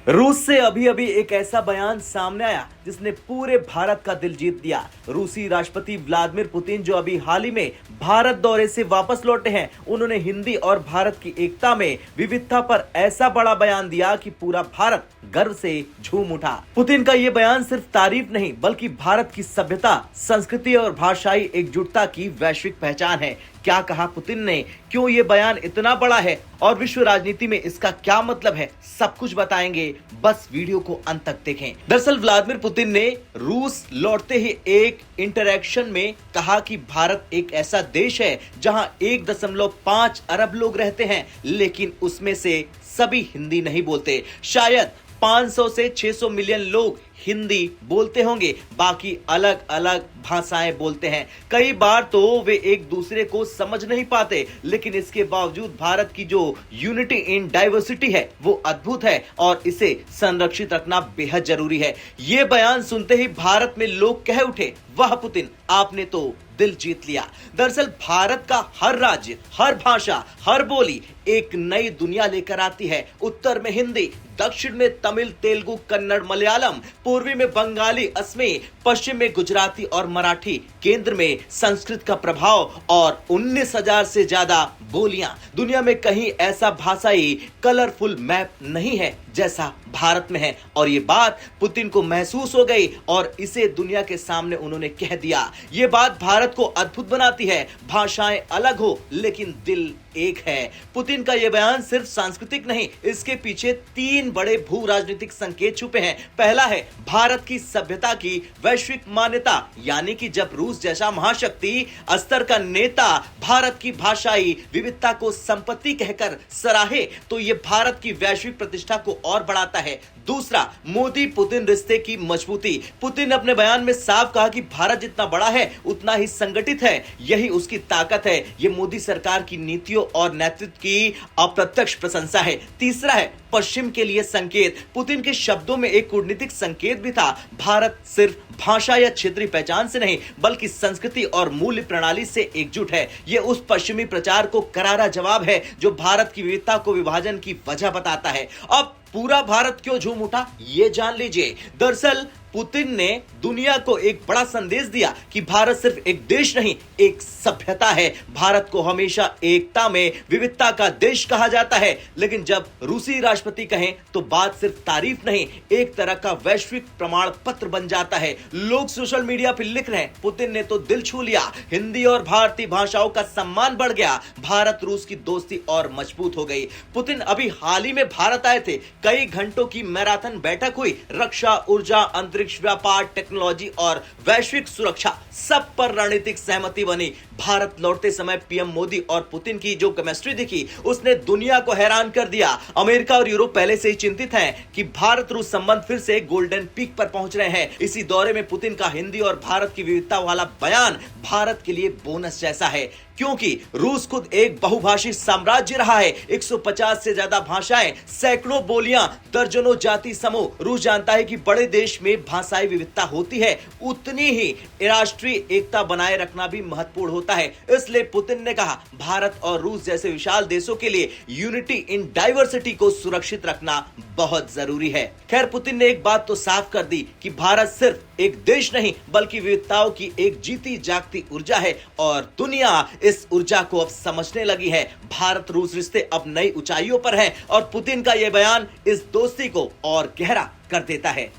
रूस से अभी अभी एक ऐसा बयान सामने आया जिसने पूरे भारत का दिल जीत लिया। रूसी राष्ट्रपति व्लादिमीर पुतिन जो अभी हाल ही में भारत दौरे से वापस लौटे हैं, उन्होंने हिंदी और भारत की एकता में विविधता पर ऐसा बड़ा बयान दिया कि पूरा भारत गर्व से झूम उठा। पुतिन का ये बयान सिर्फ तारीफ नहीं बल्कि भारत की सभ्यता, संस्कृति और भाषाई एकजुटता की वैश्विक पहचान है। क्या कहा पुतिन ने, क्यों ये बयान इतना बड़ा है और विश्व राजनीति में इसका क्या मतलब है, सब कुछ बताएंगे, बस वीडियो को अंत तक देखें। दरअसल व्लादिमीर पुतिन ने रूस लौटते ही एक इंटरैक्शन में कहा कि भारत एक ऐसा देश है जहां 1.5 अरब लोग रहते हैं, लेकिन उसमें से सभी हिंदी नहीं बोलते। शायद 500 से 600 मिलियन लोग हिंदी बोलते होंगे, बाकी अलग अलग भाषाएं बोलते हैं। कई बार तो वे एक दूसरे को समझ नहीं पाते, लेकिन इसके बावजूद भारत की जो यूनिटी इन डाइवर्सिटी है वो अद्भुत है और इसे संरक्षित रखना बेहद जरूरी है। ये बयान सुनते ही भारत में लोग कह उठे, वाह पुतिन, आपने तो दिल जीत लिया। दरअसल भारत का हर राज्य, हर भाषा, हर बोली एक नई दुनिया लेकर आती है। उत्तर में हिंदी, दक्षिण में तमिल, तेलुगु, कन्नड़, मलयालम, पूर्वी में बंगाली, असमी, पश्चिम में गुजराती और मराठी, केंद्र में संस्कृत का प्रभाव और 19,000 से ज्यादा बोलियां। दुनिया में कहीं ऐसा भाषाई कलरफुल मैप नहीं है जैसा भारत में है, और ये बात पुतिन को महसूस हो गई और इसे दुनिया के सामने उन्होंने कह दिया। ये बात भारत को अद्भुत बनाती है। भाषाएं अलग हो लेकिन दिल एक है। पुतिन का यह बयान सिर्फ सांस्कृतिक नहीं, इसके पीछे 3 बड़े भू राजनीतिक संकेत छुपे हैं। पहला है भारत की सभ्यता की वैश्विक मान्यता, यानी कि जब रूस जैसा महाशक्ति स्तर का नेता भारत की भाषाई विविधता को संपत्ति कहकर सराहे तो यह भारत की वैश्विक प्रतिष्ठा को और बढ़ाता है। दूसरा, मोदी पुतिन रिश्ते की मजबूती। पुतिन ने अपने बयान में साफ कहा कि भारत जितना बड़ा है उतना ही संगठित है, यही उसकी ताकत है। यह मोदी सरकार की नीतियों और नेतृत्व की अप्रत्यक्ष प्रशंसा है। तीसरा है पश्चिम के लिए संकेत। पुतिन के शब्दों में एक कूटनीतिक संकेत भी था। भारत सिर्फ भाषा या क्षेत्रीय पहचान से नहीं बल्कि संस्कृति और मूल्य प्रणाली से एकजुट है। यह उस पश्चिमी प्रचार को करारा जवाब है जो भारत की विविधता को विभाजन की वजह बताता है। अब पूरा भारत क्यों झूम उठा, ये जान लीजिए। दरअसल पुतिन ने दुनिया को एक बड़ा संदेश दिया कि भारत सिर्फ एक देश नहीं, एक सभ्यता है। भारत को हमेशा एकता में विविधता का देश कहा जाता है, लेकिन जब रूसी राष्ट्रपति कहें तो बात सिर्फ तारीफ नहीं, एक तरह का वैश्विक प्रमाण पत्र बन जाता है। लोग सोशल मीडिया पर लिख रहे हैं, पुतिन ने तो दिल छू लिया, हिंदी और भारतीय भाषाओं का सम्मान बढ़ गया, भारत रूस की दोस्ती और मजबूत हो गई। पुतिन अभी हाल ही में भारत आए थे, कई घंटों की मैराथन बैठक हुई। रक्षा, ऊर्जा, अंतरिक्ष, व्यापार, टेक्नोलॉजी और वैश्विक सुरक्षा, सब पर रणनीतिक सहमति बनी। भारत लौटते समय पीएम मोदी और पुतिन की जो केमिस्ट्री दिखी उसने दुनिया को हैरान कर दिया। अमेरिका और यूरोप पहले से ही चिंतित हैं कि भारत रूस संबंध फिर से गोल्डन पीक पर पहुंच रहे हैं। इसी दौरे में पुतिन का हिंदी और भारत की विविधता वाला बयान भारत के लिए बोनस जैसा है, क्योंकि रूस खुद एक बहुभाषी साम्राज्य रहा है। 150 से ज्यादा भाषाएं, सैकड़ों बोलियां, दर्जनों जाति समूह। रूस जानता है कि बड़े देश में भाषाई विविधता होती है, उतनी ही राष्ट्रीय एकता बनाए रखना भी महत्वपूर्ण होता है। इसलिए पुतिन ने कहा, भारत और रूस जैसे विशाल देशों के लिए यूनिटी इन डाइवर्सिटी को सुरक्षित रखना बहुत जरूरी है। खैर, पुतिन ने एक बात तो साफ कर दी कि भारत सिर्फ एक देश नहीं बल्कि विविधताओं की एक जीती जागती ऊर्जा है और दुनिया इस ऊर्जा को अब समझने लगी है। भारत रूस रिश्ते अब नई ऊंचाइयों पर हैं और पुतिन का यह बयान इस दोस्ती को और गहरा कर देता है।